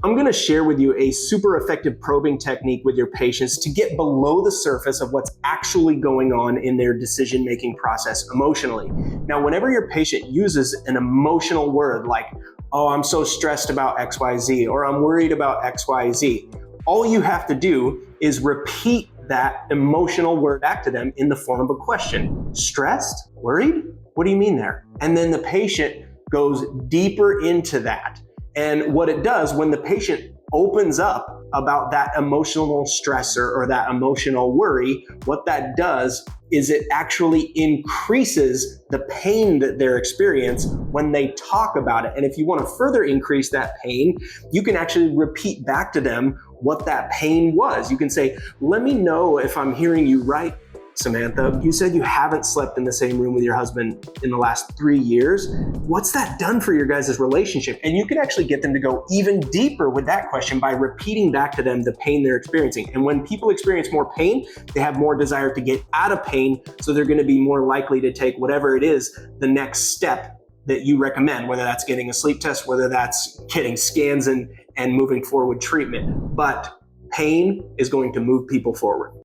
I'm going to share with you a super effective probing technique with your patients to get below the surface of what's actually going on in their decision-making process emotionally. Now, whenever your patient uses an emotional word like, oh, I'm so stressed about XYZ, or I'm worried about XYZ, all you have to do is repeat that emotional word back to them in the form of a question. Stressed? Worried? What do you mean there? And then the patient goes deeper into that. And what it does when the patient opens up about that emotional stressor or that emotional worry, what that does is it actually increases the pain that they're experiencing when they talk about it. And if you want to further increase that pain, you can actually repeat back to them what that pain was. You can say, let me know if I'm hearing you right, Samantha. You said you haven't slept in the same room with your husband in the last 3 years. What's that done for your guys' relationship? And you can actually get them to go even deeper with that question by repeating back to them the pain they're experiencing. And when people experience more pain, they have more desire to get out of pain, so they're going to be more likely to take whatever it is, the next step that you recommend, whether that's getting a sleep test, whether that's getting scans and moving forward with treatment. But pain is going to move people forward.